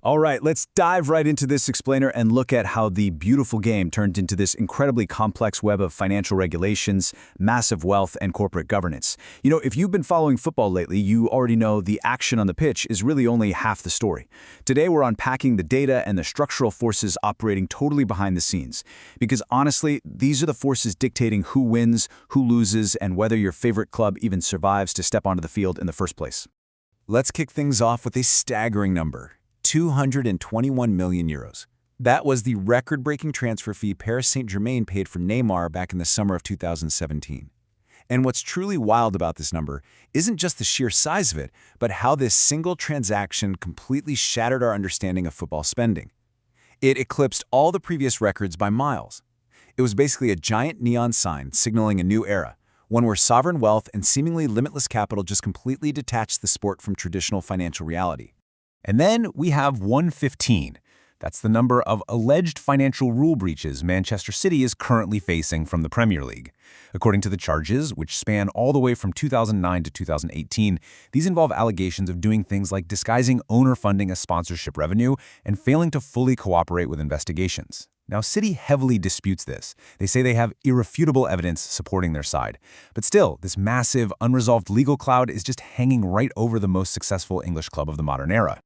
All right, let's dive right into this explainer and look at how the beautiful game turned into this incredibly complex web of financial regulations, massive wealth, and corporate governance. You know, if you've been following football lately, you already know the action on the pitch is really only half the story. Today, we're unpacking the data and the structural forces operating totally behind the scenes. Because honestly, these are the forces dictating who wins, who loses, and whether your favorite club even survives to step onto the field in the first place. Let's kick things off with a staggering number. 221 million euros. That was the record-breaking transfer fee Paris Saint-Germain paid for Neymar back in the summer of 2017. And what's truly wild about this number isn't just the sheer size of it, but how this single transaction completely shattered our understanding of football spending. It eclipsed all the previous records by miles. It was basically a giant neon sign signaling a new era, one where sovereign wealth and seemingly limitless capital just completely detached the sport from traditional financial reality. And then we have 115. That's the number of alleged financial rule breaches Manchester City is currently facing from the Premier League. According to the charges, which span all the way from 2009 to 2018, these involve allegations of doing things like disguising owner funding as sponsorship revenue and failing to fully cooperate with investigations. Now, City heavily disputes this. They say they have irrefutable evidence supporting their side. But still, this massive, unresolved legal cloud is just hanging right over the most successful English club of the modern era.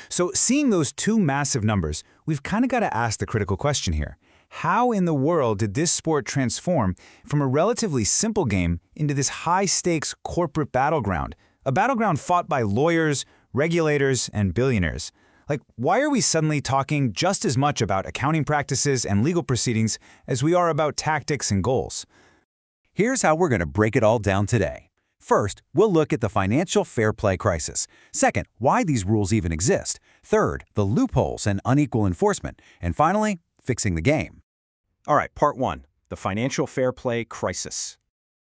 So seeing those two massive numbers, we've kind of got to ask the critical question here. How in the world did this sport transform from a relatively simple game into this high-stakes corporate battleground? A battleground fought by lawyers, regulators, and billionaires. Like, why are we suddenly talking just as much about accounting practices and legal proceedings as we are about tactics and goals? Here's how we're going to break it all down today. First, we'll look at the financial fair play crisis. Second, why these rules even exist. Third, the loopholes and unequal enforcement. And finally, fixing the game. All right, part one, the financial fair play crisis.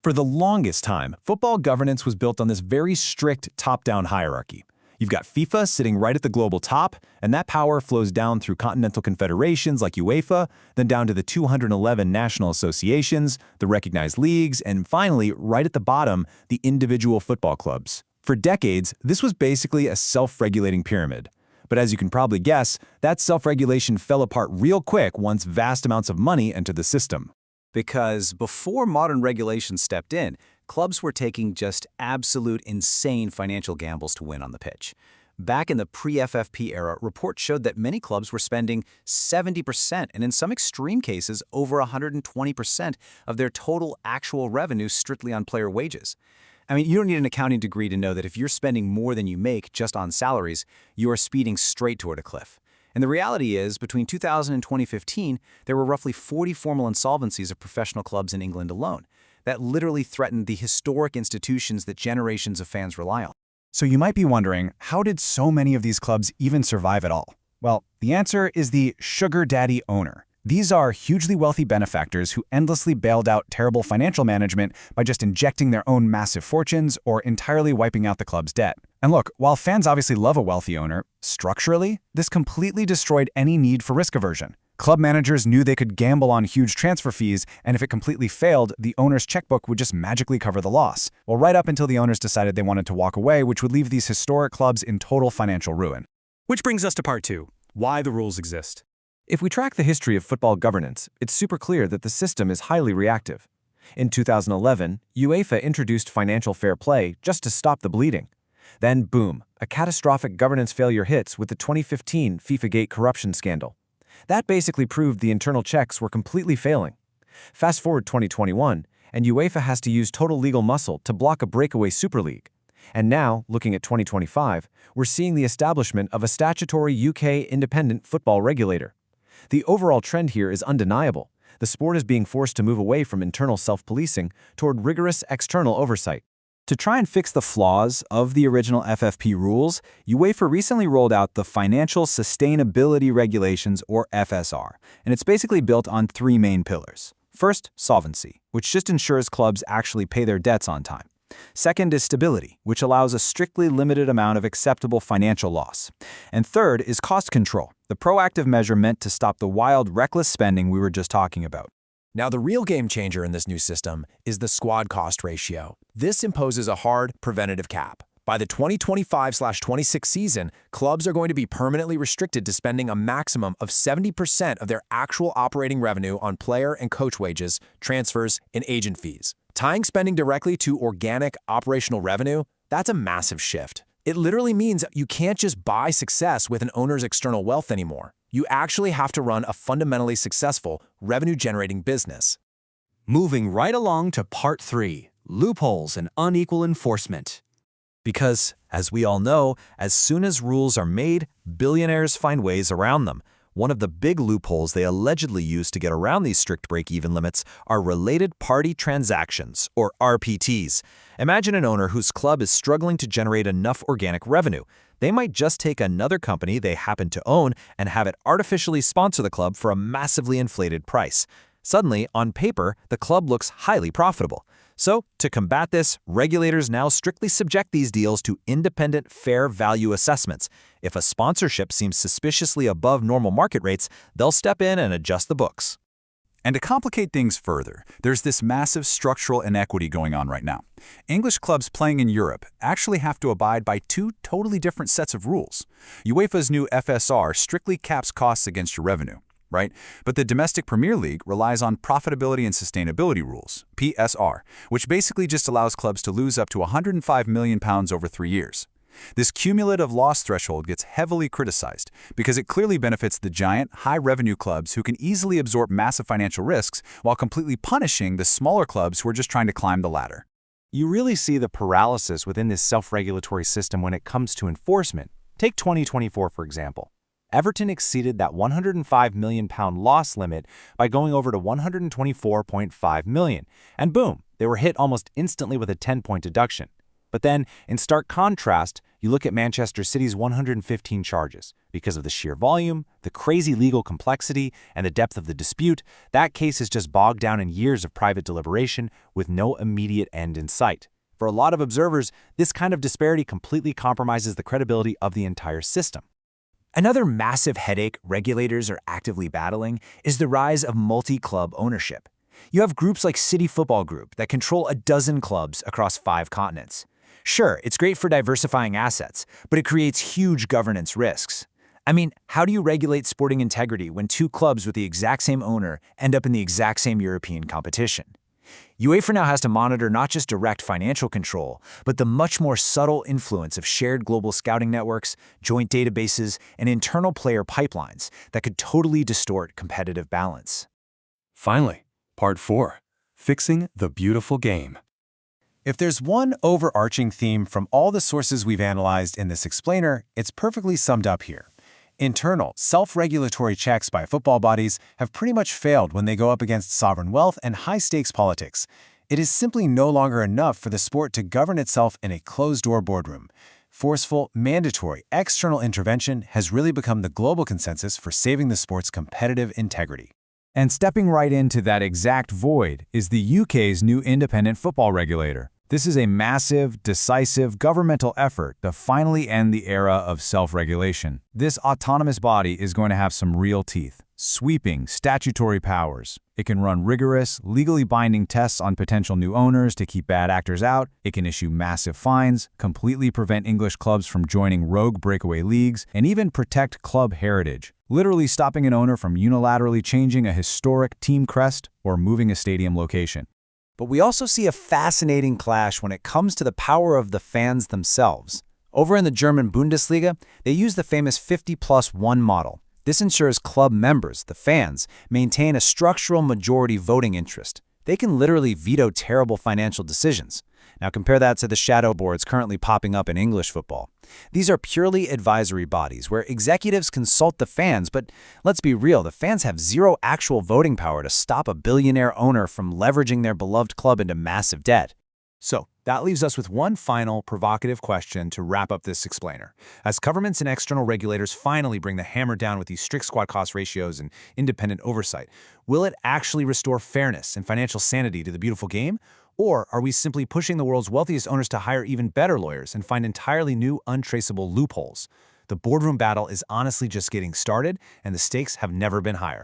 For the longest time, football governance was built on this very strict top-down hierarchy. You've got FIFA sitting right at the global top, and that power flows down through continental confederations like UEFA, then down to the 211 national associations, the recognized leagues, and finally, right at the bottom, the individual football clubs. For decades, this was basically a self-regulating pyramid. But as you can probably guess, that self-regulation fell apart real quick once vast amounts of money entered the system. Because before modern regulations stepped in, clubs were taking just absolute insane financial gambles to win on the pitch. Back in the pre-FFP era, reports showed that many clubs were spending 70% and in some extreme cases over 120% of their total actual revenue strictly on player wages. I mean, you don't need an accounting degree to know that if you're spending more than you make just on salaries, you are speeding straight toward a cliff. And the reality is, between 2000 and 2015, there were roughly 40 formal insolvencies of professional clubs in England alone. That literally threatened the historic institutions that generations of fans rely on. So you might be wondering, how did so many of these clubs even survive at all? Well, the answer is the sugar daddy owner. These are hugely wealthy benefactors who endlessly bailed out terrible financial management by just injecting their own massive fortunes or entirely wiping out the club's debt. And look, while fans obviously love a wealthy owner, structurally, this completely destroyed any need for risk aversion. Club managers knew they could gamble on huge transfer fees, and if it completely failed, the owner's checkbook would just magically cover the loss. Well, right up until the owners decided they wanted to walk away, which would leave these historic clubs in total financial ruin. Which brings us to part two, why the rules exist. If we track the history of football governance, it's super clear that the system is highly reactive. In 2011, UEFA introduced financial fair play just to stop the bleeding. Then, boom, a catastrophic governance failure hits with the 2015 FIFA-Gate corruption scandal. That basically proved the internal checks were completely failing. Fast forward 2021, and UEFA has to use total legal muscle to block a breakaway Super League. And now, looking at 2025, we're seeing the establishment of a statutory UK independent football regulator. The overall trend here is undeniable. The sport is being forced to move away from internal self-policing toward rigorous external oversight. To try and fix the flaws of the original FFP rules, UEFA recently rolled out the Financial Sustainability Regulations, or FSR, and it's basically built on three main pillars. First, solvency, which just ensures clubs actually pay their debts on time. Second is stability, which allows a strictly limited amount of acceptable financial loss. And third is cost control, the proactive measure meant to stop the wild, reckless spending we were just talking about. Now, the real game changer in this new system is the squad cost ratio. This imposes a hard, preventative cap. By the 2025/26 season, clubs are going to be permanently restricted to spending a maximum of 70% of their actual operating revenue on player and coach wages, transfers, and agent fees. Tying spending directly to organic operational revenue, that's a massive shift. It literally means you can't just buy success with an owner's external wealth anymore. You actually have to run a fundamentally successful, revenue-generating business. Moving right along to Part 3, Loopholes and Unequal Enforcement. Because, as we all know, as soon as rules are made, billionaires find ways around them. One of the big loopholes they allegedly use to get around these strict break-even limits are related party transactions, or RPTs. Imagine an owner whose club is struggling to generate enough organic revenue. They might just take another company they happen to own and have it artificially sponsor the club for a massively inflated price. Suddenly, on paper, the club looks highly profitable. So, to combat this, regulators now strictly subject these deals to independent fair value assessments. If a sponsorship seems suspiciously above normal market rates, they'll step in and adjust the books. And to complicate things further, there's this massive structural inequity going on right now. English clubs playing in Europe actually have to abide by two totally different sets of rules. UEFA's new FSR strictly caps costs against your revenue, right? But the domestic Premier League relies on profitability and sustainability rules, PSR, which basically just allows clubs to lose up to £105 million over 3 years. This cumulative loss threshold gets heavily criticized because it clearly benefits the giant, high-revenue clubs who can easily absorb massive financial risks while completely punishing the smaller clubs who are just trying to climb the ladder. You really see the paralysis within this self-regulatory system when it comes to enforcement. Take 2024, for example. Everton exceeded that £105 million loss limit by going over to £124.5 million, and boom, they were hit almost instantly with a 10-point deduction. But then, in stark contrast, you look at Manchester City's 115 charges. Because of the sheer volume, the crazy legal complexity, and the depth of the dispute, that case is just bogged down in years of private deliberation with no immediate end in sight. For a lot of observers, this kind of disparity completely compromises the credibility of the entire system. Another massive headache regulators are actively battling is the rise of multi-club ownership. You have groups like City Football Group that control a dozen clubs across 5 continents. Sure, it's great for diversifying assets, but it creates huge governance risks. I mean, how do you regulate sporting integrity when 2 clubs with the exact same owner end up in the exact same European competition? UEFA now has to monitor not just direct financial control, but the much more subtle influence of shared global scouting networks, joint databases, and internal player pipelines that could totally distort competitive balance. Finally, Part 4, Fixing the Beautiful Game. If there's one overarching theme from all the sources we've analyzed in this explainer, it's perfectly summed up here. Internal, self-regulatory checks by football bodies have pretty much failed when they go up against sovereign wealth and high-stakes politics. It is simply no longer enough for the sport to govern itself in a closed-door boardroom. Forceful, mandatory, external intervention has really become the global consensus for saving the sport's competitive integrity. And stepping right into that exact void is the UK's new independent football regulator. This is a massive, decisive governmental effort to finally end the era of self-regulation. This autonomous body is going to have some real teeth, sweeping statutory powers. It can run rigorous, legally binding tests on potential new owners to keep bad actors out. It can issue massive fines, completely prevent English clubs from joining rogue breakaway leagues, and even protect club heritage, literally stopping an owner from unilaterally changing a historic team crest or moving a stadium location. But we also see a fascinating clash when it comes to the power of the fans themselves. Over in the German Bundesliga, they use the famous 50+1 model. This ensures club members, the fans, maintain a structural majority voting interest. They can literally veto terrible financial decisions. Now compare that to the shadow boards currently popping up in English football. These are purely advisory bodies where executives consult the fans, but let's be real, the fans have zero actual voting power to stop a billionaire owner from leveraging their beloved club into massive debt. So, that leaves us with one final provocative question to wrap up this explainer. As governments and external regulators finally bring the hammer down with these strict squad cost ratios and independent oversight, will it actually restore fairness and financial sanity to the beautiful game? Or are we simply pushing the world's wealthiest owners to hire even better lawyers and find entirely new, untraceable loopholes? The boardroom battle is honestly just getting started, and the stakes have never been higher.